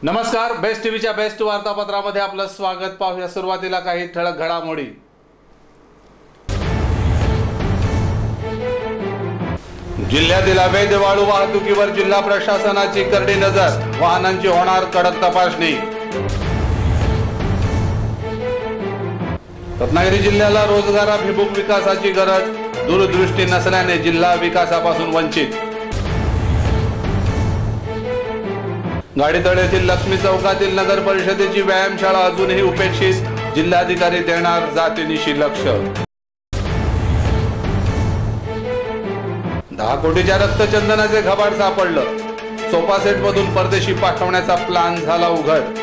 नमस्कार, बेस्ट टीव्हीच्या बेस्ट वार्तापत्रामध्ये आपलं स्वागत. पाहूया सुरुवातीला काही ठळक घडामोडी. जिल्ह्यातील अवैध वाळू वाहतुकीवर जिल्हा प्रशासनाची करडी नजर, वाहनांची होणार कडक तपासणी. रत्नागिरी जिल्ह्याला रोजगाराभिमुख विकासाची गरज, दूरदृष्टी नसल्याने जिल्हा विकासापासून वंचित. गाडीतळ येथील लक्ष्मी चौकातील नगर परिषदेची व्यायामशाळा अजूनही उपेक्षित, जिल्हाधिकारी देणार जातीनिशी लक्ष. 10 कोटीच्या रक्तचंदनाचे घबाड सापडलं, सोफा सेट मधून परदेशी पाठवण्याचा प्लान झाला उघड.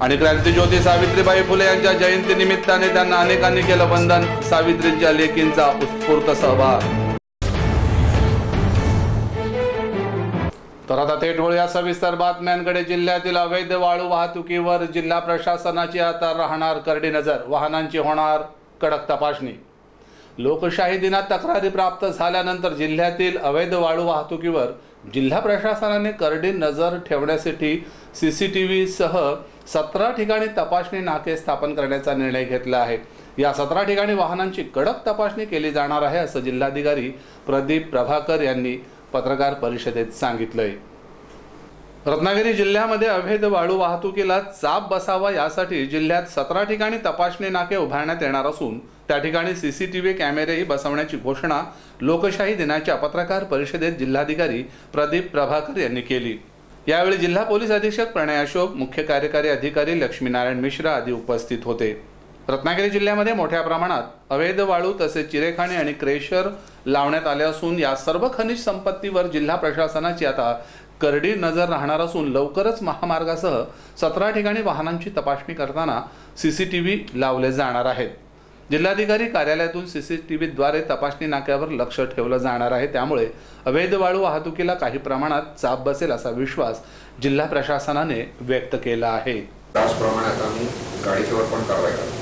आणि क्रांतिज्योती सावित्रीबाई फुले यांच्या जयंती निमित्ताने त्यांना अनेकांनी केलं वंदन, सावित्रींच्या लेकींचा उत्स्फूर्त सहभाग. तर आता थेट वळूया सविस्तर बातम्यांकडे. जिल्ह्यातील अवैध वाळू वाहतुकीवर जिल्हा प्रशासनाची आता राहणार करडी नजर, वाहनांची होणार कडक तपासणी. लोकशाही दिनात तक्रारी प्राप्त झाल्यानंतर जिल्ह्यातील अवैध वाळू वाहतुकीवर जिल्हा प्रशासनाने करडी नजर ठेवण्यासाठी CCTV सह 17 ठिकाणी तपासणी नाके स्थापन करण्याचा निर्णय घेतला आहे. या 17 ठिकाणी वाहनांची कडक तपासणी केली जाणार आहे, असं जिल्हाधिकारी प्रदीप प्रभाकर यांनी पत्रकार परिषदेत सांगितलंय. रत्नागिरी जिल्ह्यामध्ये अवैध वाळू वाहतुकीला चाप बसावा यासाठी जिल्ह्यात 17 ठिकाणी तपासणी नाके उभारण्यात येणार असून त्या ठिकाणी CCTV कॅमेरेही बसवण्याची घोषणा लोकशाही दिनाच्या पत्रकार परिषदेत जिल्हाधिकारी प्रदीप प्रभाकर यांनी केली. यावेळी जिल्हा पोलीस अधीक्षक प्रणय अशोक, मुख्य कार्यकारी अधिकारी लक्ष्मीनारायण मिश्रा आदी उपस्थित होते. रत्नागिरी जिल्ह्यामध्ये मोठ्या प्रमाणात अवैध वाळू तसेच चिरेखाणी आणि क्रेशर लावण्यात आले असून या सर्व खनिज संपत्तीवर जिल्हा प्रशासनाची आता करडी नजर राहणार असून लवकरच महामार्गासह 17 ठिकाणी वाहनांची तपासणी करताना CCTV लावले जाणार आहेत. जिल्हाधिकारी कार्यालयातून CCTVद्वारे तपासणी नाक्यावर लक्ष ठेवलं जाणार आहे. त्यामुळे अवैध वाळू वाहतुकीला काही प्रमाणात चाप बसेल असा विश्वास जिल्हा प्रशासनाने व्यक्त केला आहे. त्याचप्रमाणे आता आम्ही गाडीच्यावर पण कारवाई करतो.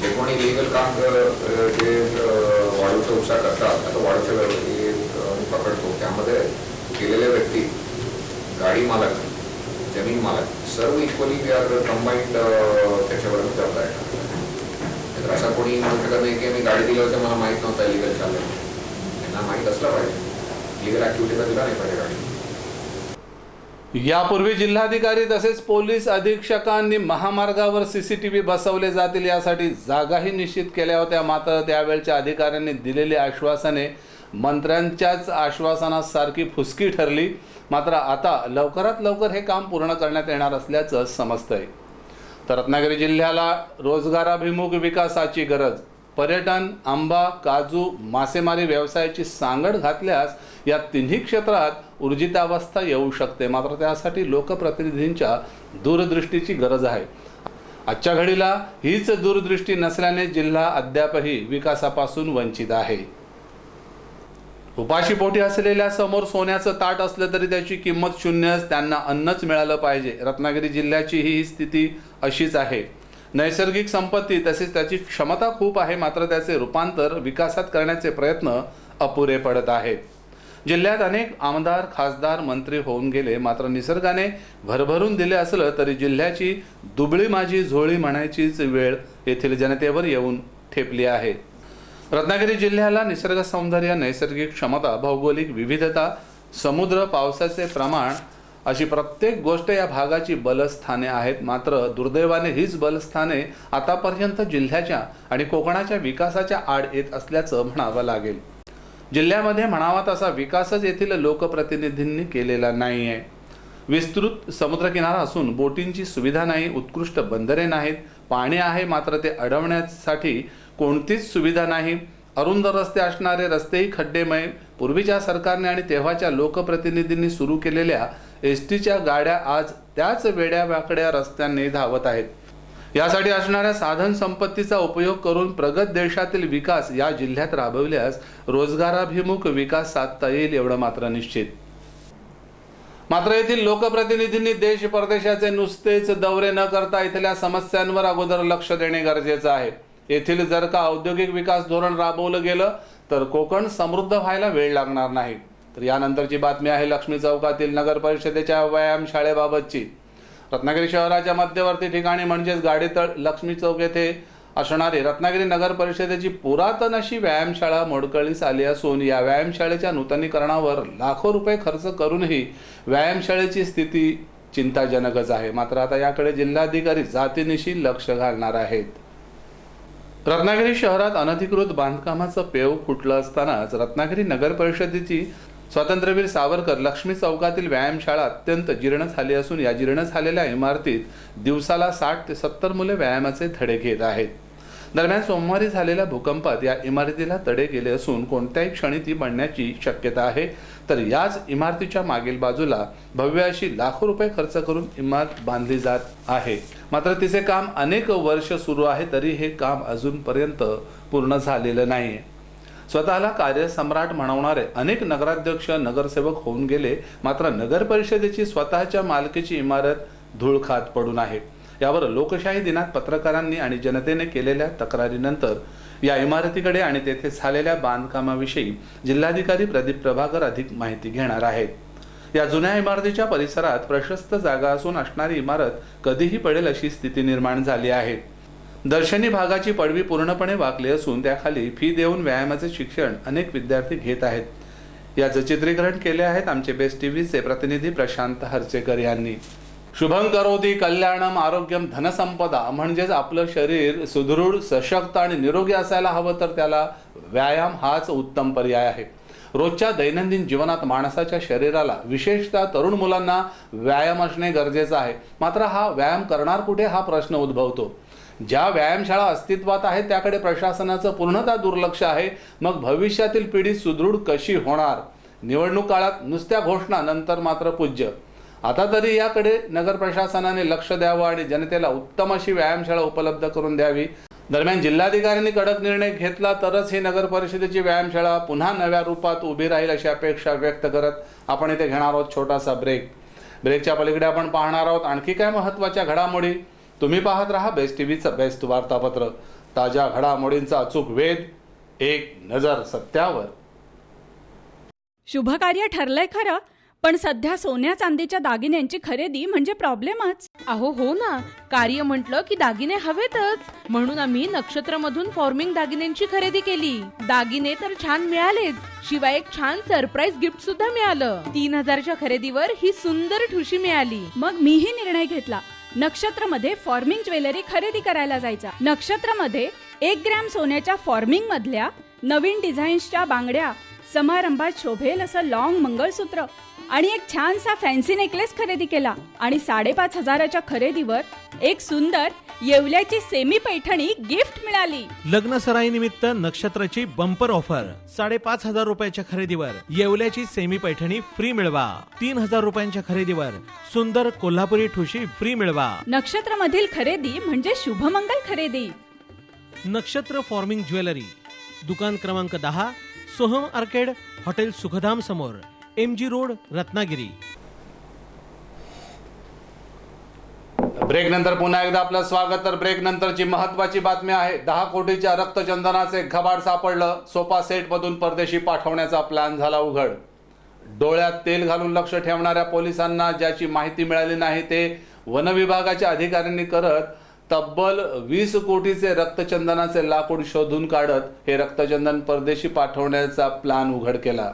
जे कोणी इलिगल काम जे वाळूचा उपसा करतात, आता वाळूच्या वेळी पकडतो, त्यामध्ये केलेले व्यक्ती, गाडी मालक, जमीन मालक सर्व इक्वली वी आर कंबाईंड त्याच्यावर जबाबदार आहे. तर असं कोणी म्हणू शकत नाही की मी गाडी दिलं होतं मला माहीत नव्हतं इलिगल चाललं. त्यांना माहीत असलं पाहिजे, इलिगल ॲक्टिव्हिटीला दिला नाही पाहिजे गाडी. यापूर्वी जिल्हाधिकारी तसेच पोलीस अधीक्षकांनी महामार्गावर CCTV बसवले जातील यासाठी जागाही निश्चित केल्या होत्या. मात्र त्यावेळच्या अधिकाऱ्यांनी दिलेली आश्वासने मंत्र्यांच्याच आश्वासनासारखी फुसकी ठरली. मात्र आता लवकरात लवकर हे काम पूर्ण करण्यात येणार असल्याचं समजतंय. तर रत्नागिरी जिल्ह्याला रोजगाराभिमुख विकासाची गरज, पर्यटन, आंबा, काजू, मासेमारी व्यवसायाची सांगड घातल्यास या तिन्ही क्षेत्रात ऊर्जितावस्था येऊ शकते. मात्र त्यासाठी लोकप्रतिनिधींच्या दूरदृष्टीची गरज आहे. आजच्या घडीला हीच दूरदृष्टी नसल्याने जिल्हा अद्यापही विकासापासून वंचित आहे. उपाशीपोटी असलेल्या समोर सोन्याचं ताट असलं तरी त्याची किंमत शून्यच, त्यांना अन्नच मिळालं पाहिजे. रत्नागिरी जिल्ह्याची ही स्थिती अशीच आहे. नैसर्गिक संपत्ती तसेच त्याची क्षमता खूप आहे, मात्र त्याचे रूपांतर विकासात करण्याचे प्रयत्न अपुरे पडत आहेत. जिल्ह्यात अनेक आमदार, खासदार, मंत्री होऊन गेले, मात्र निसर्गाने भरभरून दिले असलं तरी जिल्ह्याची दुबळी माझी झोळी म्हणायचीच वेळ येथील जनतेवर येऊन ठेपली आहे. रत्नागिरी जिल्ह्याला निसर्ग सौंदर्य, नैसर्गिक क्षमता, भौगोलिक विविधता, समुद्र, पावसाचे प्रमाण अशी प्रत्येक गोष्ट या भागाची बलस्थाने आहेत. मात्र दुर्दैवाने हीच बलस्थाने आतापर्यंत जिल्ह्याच्या आणि कोकणाच्या विकासाच्या आड येत असल्याचं म्हणावं लागेल. जिल्ह्यामध्ये म्हणावा तसा विकासच येथील लोकप्रतिनिधींनी केलेला नाही आहे. विस्तृत समुद्रकिनारा असून बोटींची सुविधा नाही, उत्कृष्ट बंदरे नाहीत, पाणी आहे मात्र ते अडवण्यासाठी कोणतीच सुविधा नाही, अरुंद रस्ते असणारे रस्तेही खड्डेमय. पूर्वीच्या सरकारने आणि तेव्हाच्या लोकप्रतिनिधींनी सुरू केलेल्या STच्या गाड्या आज त्याच वेड्यावाकड्या रस्त्यांनी धावत आहेत. यासाठी असणाऱ्या साधन संपत्तीचा उपयोग करून प्रगत देशातील विकास या जिल्ह्यात राबविल्यास रोजगाराभिमुख विकास साधता येईल एवढं मात्र निश्चित. मात्र येथील लोकप्रतिनिधींनी देश परदेशाचे नुसतेच दौरे न करता इथल्या समस्यांवर अगोदर लक्ष देणे गरजेचं आहे. येथील जर का औद्योगिक विकास धोरण राबवलं गेलं तर कोकण समृद्ध व्हायला वेळ लागणार नाही. तर यानंतरची बातमी आहे लक्ष्मी चौकातील नगर परिषदेच्या व्यायामशाळेबाबतची। रत्नागिरी शहराच्या मध्यवर्ती ठिकाणी म्हणजेच गाडीतळ लक्ष्मी चौक येथे असणारी रत्नागिरी नगर परिषदेची पुरातन अशी व्यायामशाळा मोडकळीस आली असून या व्यायामशाळेच्या नूतनीकरणावर लाखो रुपये खर्च करूनही व्यायामशाळेची स्थिती चिंताजनकच आहे। मात्र आता याकडे जिल्हाधिकारी जातीनिशी लक्ष घालणार आहेत। रत्नागिरी शहरात अनधिकृत बांधकामाचं पेव फुटलं असतानाच रत्नागिरी नगर परिषदेची स्वातंत्र्यवीर सावरकर लक्ष्मी चौकातील व्यायामशाळा अत्यंत जीर्ण झाली असून या जीर्ण झालेल्या इमारतीत दिवसाला 60 ते 70 मुले व्यायामाचे धडे घेत आहेत। दरम्यान सोमवारी झालेल्या भूकंपात या इमारतीला तडे गेले असून कोणत्याही क्षणी ती पडण्याची शक्यता आहे। तर याच इमारतीच्या मागील बाजूला भव्य अशी लाखो रुपये खर्च करून इमारत बांधली जात आहे। मात्र तिचे काम अनेक वर्ष सुरू आहे तरी हे काम अजूनपर्यंत पूर्ण झालेलं नाही। स्वतःला कार्यसम्राट म्हणवणारे अनेक नगराध्यक्ष नगरसेवक होऊन गेले, मात्र नगर परिषदेची स्वतःच्या मालकीची इमारत धूळखात पडून आहे। यावर लोकशाही दिनात पत्रकारांनी आणि जनतेने केलेल्या तक्रारीनंतर या इमारतीकडे आणि तेथे झालेल्या बांधकामाविषयी जिल्हाधिकारी प्रदीप प्रभाकर अधिक माहिती घेणार आहेत। या जुन्या इमारतीच्या परिसरात प्रशस्त जागा असून असणारी इमारत कधीही पडेल अशी स्थिती निर्माण झाली आहे। दर्शनी भागाची पडवी पूर्णपणे वाकली असून त्याखाली फी देऊन व्यायामाचे शिक्षण अनेक विद्यार्थी घेत आहेत। याचे चित्रीकरण केले आहेत आमचे बेस्ट टीव्हीचे प्रतिनिधी प्रशांत हर्चेकर यांनी। शुभं करोति कल्याणम आरोग्यम धनसंपदा म्हणजेच आपलं शरीर सुदृढ सशक्त आणि निरोगी असायला हवं तर त्याला व्यायाम हाच उत्तम पर्याय आहे। रोजच्या दैनंदिन जीवनात माणसाच्या शरीराला विशेषतः तरुण मुलांना व्यायाम असणे गरजेचं आहे। मात्र हा व्यायाम करणार कुठे हा प्रश्न उद्भवतो। ज्या व्यायामशाळा अस्तित्वात आहेत त्याकडे प्रशासनाचं पूर्णतः दुर्लक्ष आहे। मग भविष्यातील पिढी सुदृढ कशी होणार? निवडणूक काळात नुसत्या घोषणा, नंतर मात्र पूज्य। आता तरी याकडे नगर प्रशासनाने लक्ष द्यावं आणि जनतेला उत्तम अशी व्यायामशाळा उपलब्ध करून द्यावी। दरम्यान जिल्हाधिकाऱ्यांनी कडक निर्णय घेतला तरच ही नगर परिषदेची व्यायामशाळा पुन्हा नव्या रूपात उभी राहील अशी अपेक्षा व्यक्त करत आपण इथे घेणार आहोत छोटासा ब्रेकच्या पलीकडे आपण पाहणार आहोत आणखी काय महत्त्वाच्या घडामोडी। तुम्ही पाहत रहा बेस्ट टीव्हीचं बेस्ट वार्तापत्र। ताज्या घडामोडींचा अचूक वेध, एक नजर सत्यावर। शुभ कार्य ठरलंय खरं, पण सध्या सोन्या चांदीच्या दागिन्यांची खरेदी म्हणजे प्रॉब्लेमच। अहो हो ना, कार्य म्हटलं की दागिने हवेतच, म्हणून आम्ही नक्षत्रमधून फॉर्मिंग दागिन्यांची खरेदी केली। दागिने तर छान मिळालेच, शिवाय एक छान सरप्राईज गिफ्ट सुद्धा मिळालं। 3000च्या खरेदीवर ही सुंदर ठुशी मिळाली। मग मीही निर्णय घेतला, नक्षत्रमध्ये फॉर्मिंग ज्वेलरी खरेदी करायला जायचा। नक्षत्रमध्ये 1 ग्रॅम सोन्याच्या फॉर्मिंग मधल्या नवीन डिझाईन्सच्या बांगड्या, समारंभात शोभेल असं लॉंग मंगळसूत्र आणि एक छानसा फॅन्सी नेकलेस खरेदी केला आणि 5500च्या खरेदीवर एक सुंदर येवल्याची सेमी पैठणी गिफ्ट मिळाली। लग्न सराई निमित्त नक्षत्राची बंपर ऑफर 5500 रुपयाच्या खरेदीवर येवल्याची सेमी पैठणी फ्री मिळवा। 3000 रुपयांच्या खरेदीवर सुंदर कोल्हापुरी ठुशी फ्री मिळवा। नक्षत्रमधील खरेदी म्हणजे शुभमंगल खरेदी। नक्षत्र फॉर्मिंग ज्वेलरी, दुकान क्रमांक 10, सोहम आर्केड, हॉटेल सुखधाम समोर, MG रोड, रत्नागिरी। ब्रेक नंतर पुन्हा एकदा आपलं स्वागत। तर ब्रेक नंतरची महत्त्वाची बातमी आहे। 10 कोटीच्या रक्तचंदनाचे घबाड सापडलं। सोफा सेट मधून परदेशी पाठवण्याचा प्लॅन झाला उघड। डोळ्यात तेल घालून लक्ष ठेवणाऱ्या पोलिसांना ज्याची माहिती मिळाली नाही ते वन विभागाच्या अधिकाऱ्यांनी करत तब्बल 20 कोटीचे रक्तचंदनाचे लाकूड शोधून काढत हे रक्तचंदन परदेशी पाठवण्याचा प्लॅन उघड केला।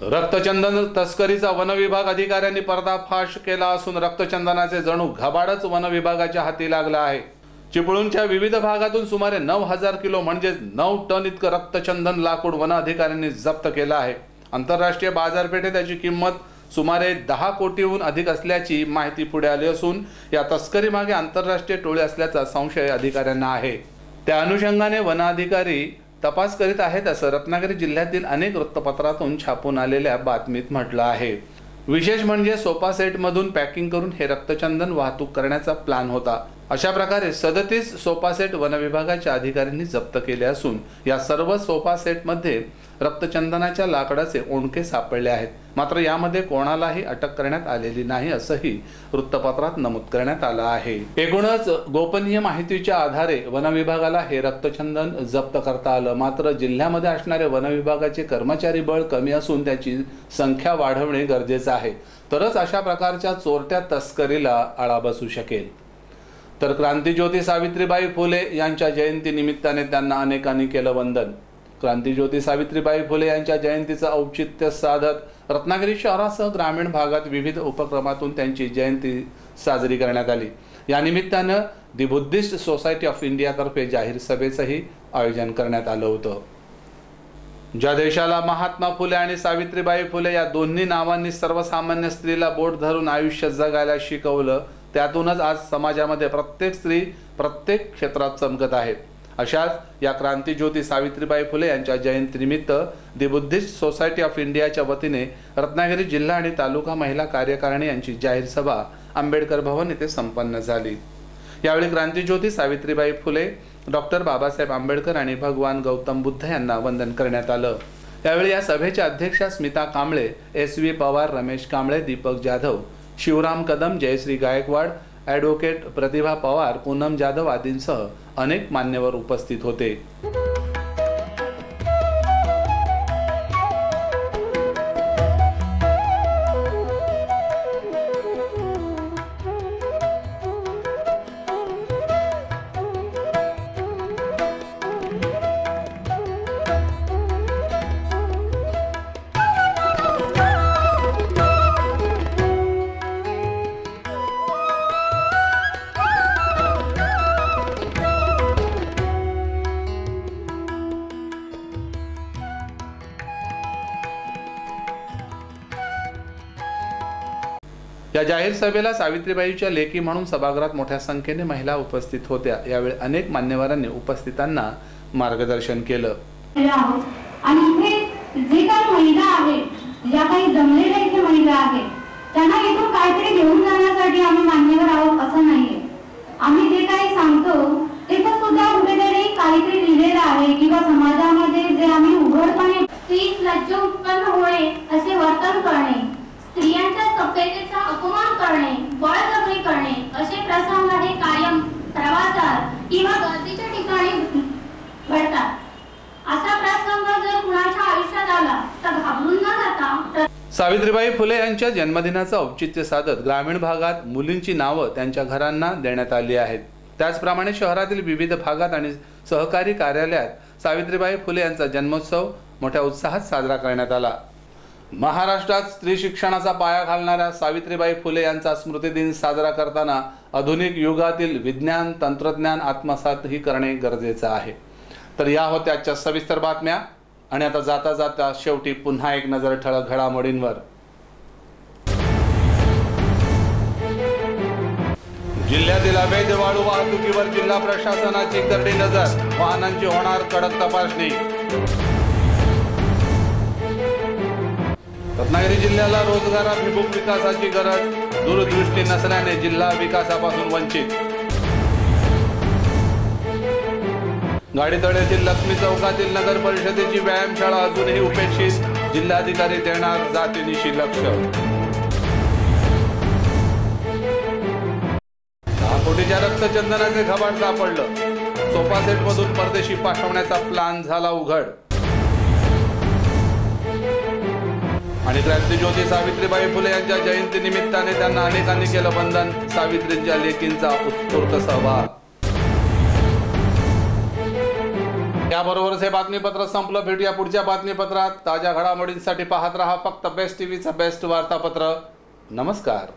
रक्तचंदन तस्करीचा वन विभाग अधिकाऱ्यांनी पर्दाफाश केला असून रक्तचंदनाचे जणू घबाडच वन विभागाच्या हाती लागला आहे। चिपळूणच्या विविध भागातून सुमारे 9000 किलो म्हणजे 9 टन इतकं रक्तचंदन लाकूड वन अधिकाऱ्यांनी जप्त केलं आहे। आंतरराष्ट्रीय बाजारपेठेत त्याची किंमत सुमारे 10 कोटीहून अधिक असल्याची माहिती पुढे आली असून या तस्करी मागे आंतरराष्ट्रीय टोळी असल्याचा संशय अधिकाऱ्यांना आहे। त्या अनुषंगाने वन अधिकारी तपास करीत आहेत असं रत्नागिरी जिल्ह्यातील अनेक वृत्तपत्रातून छापून आलेल्या बातमीत म्हटलं आहे। विशेष म्हणजे सोफा सेट मधून पॅकिंग करून हे रक्तचंदन वाहतूक करण्याचा प्लॅन होता। अशा प्रकारे 37 सोफा सेट वनविभागाच्या अधिकाऱ्यांनी जप्त केले असून या सर्व सोफा सेटमध्ये रक्तचंदनाच्या लाकडाचे ओंडके सापडले आहेत. मात्र यामध्ये कोणालाही अटक करण्यात आलेली नाही असंही वृत्तपत्रात नमूद करण्यात आलं आहे. एकूणच गोपनीय माहितीच्या आधारे वनविभागाला हे रक्तचंदन जप्त करता आलं. मात्र जिल्ह्यामध्ये असणारे वनविभागाचे कर्मचारी बळ कमी असून त्याची संख्या वाढवणे गरजेचं आहे. तरच अशा प्रकारच्या चोरट्या तस्करीला आळा बसू शकेल. तर क्रांतिज्योती सावित्रीबाई फुले यांच्या जयंती निमित्ताने त्यांना अनेकांनी केलं वंदन. क्रांतिज्योती सावित्रीबाई फुले यांच्या जयंतीचं औचित्य साधत रत्नागिरी शहरासह ग्रामीण भागात विविध उपक्रमातून त्यांची जयंती साजरी करण्यात आली. या निमित्तानं दी बुद्धिस्ट सोसायटी ऑफ इंडियातर्फे जाहीर सभेचंही आयोजन करण्यात आलं होतं. ज्या देशाला महात्मा फुले आणि सावित्रीबाई फुले या दोन्ही नावांनी सर्वसामान्य स्त्रीला बोट धरून आयुष्य जगायला शिकवलं, त्यातूनच आज समाजामध्ये प्रत्येक स्त्री प्रत्येक क्षेत्रात चमकत आहे. अशाच या क्रांतिज्योती सावित्रीबाई फुले यांच्या जयंतीनिमित्त दी बुद्धिस्ट सोसायटी ऑफ इंडियाच्या वतीने रत्नागिरी जिल्हा आणि तालुका महिला कार्यकारिणी यांची जाहीर सभा आंबेडकर भवन येथे संपन्न झाली. यावेळी क्रांतिज्योती सावित्रीबाई फुले, डॉक्टर बाबासाहेब आंबेडकर आणि भगवान गौतम बुद्ध यांना वंदन करण्यात आलं. यावेळी या सभेच्या अध्यक्षा स्मिता कांबळे, SV पवार, रमेश कांबळे, दीपक जाधव, शिवराम कदम, जयश्री गायकवाड, ॲडव्होकेट प्रतिभा पवार, पूनम जाधव आदींसह अनेक मान्यवर उपस्थित होते. या जाहीर सभेला सावित्रीबाईच्या लेकी म्हणून सभागृहात मोठ्या संख्येने महिला उपस्थित होत्या. यावेळी अनेक मान्यवरांनी उपस्थितांना मार्गदर्शन केलं. आणि इथे जे काही महिला आहेत, ज्या काही जमलेल्या इथे महिला आहेत, त्यांना इथून काहीतरी घेऊन जाण्यासाठी आम्ही मान्यवर आहोत असं नाहीये. आम्ही जे काही सांगतो तिथं सुद्धा कुठेतरी काहीतरी लिहिलेलं आहे किंवा समाजामध्ये जे आम्ही उघडपणे स्त्री लज्जा उत्पन्न होणे, असे वर्तन करणे, स्त्रियांच्या सभ्यतेचा अपमान करणे, बळजबरी करणे असे प्रसंग हे कायम प्रवासात किंवा गर्दीच्या ठिकाणी घडतात. असा प्रसंग जर कुणाच्या आयुष्यात आला तर घाबरून न जाता सावित्रीबाई फुले यांच्या जन्मदिनाचं औचित्य साधत ग्रामीण भागात मुलींची नावं त्यांच्या घरांना देण्यात आली आहेत. त्याचप्रमाणे शहरातील विविध भागात आणि सहकारी कार्यालयात सावित्रीबाई फुले यांचा जन्मोत्सव मोठ्या उत्साहात साजरा करण्यात आला. महाराष्ट्रात स्त्री शिक्षणाचा पाया घालणाऱ्या सावित्रीबाई फुले यांचा स्मृतिदिन साजरा करताना आधुनिक युगातील विज्ञान तंत्रज्ञान आत्मसातही करणे गरजेचं आहे. तर या होत्या आजच्या सविस्तर बातम्या. आणि आता जाता जाता शेवटी पुन्हा एक नजर ठळक घडामोडींवर. जिल्ह्यातील अवैध वाळू वाहतुकीवर जिल्हा प्रशासनाची करडी नजर, वाहनांची होणार कडक तपासणी. रत्नागिरी जिल्ह्याला रोजगाराभिमुख विकासाची गरज, दूरदृष्टी नसल्याने जिल्हा विकासापासून वंचित. गाडीतळ्यातील लक्ष्मी चौकातील नगर परिषदेची व्यायामशाळा अजूनही उपेक्षित, जिल्हाधिकारी देणार जातीनिशी लक्ष. 10 कोटीच्या रक्तचंदनाचे घबाड सापडलं, सोफा सेट मधून परदेशी पाठवण्याचा प्लान झाला उघड. आणि क्रांतिज्योती सावित्रीबाई फुले यांच्या जयंती निमित्ताने त्यांना अनेकांनी केलं वंदन, सावित्रींच्या लेकींचा उत्स्फूर्त सहभाग. याबरोबरच हे बातमीपत्र संपलं. भेटूया पुढच्या बातमीपत्रात. ताज्या घडामोडींसाठी पाहत रहा फक्त बेस्ट टीव्हीचं बेस्ट वार्तापत्र. नमस्कार.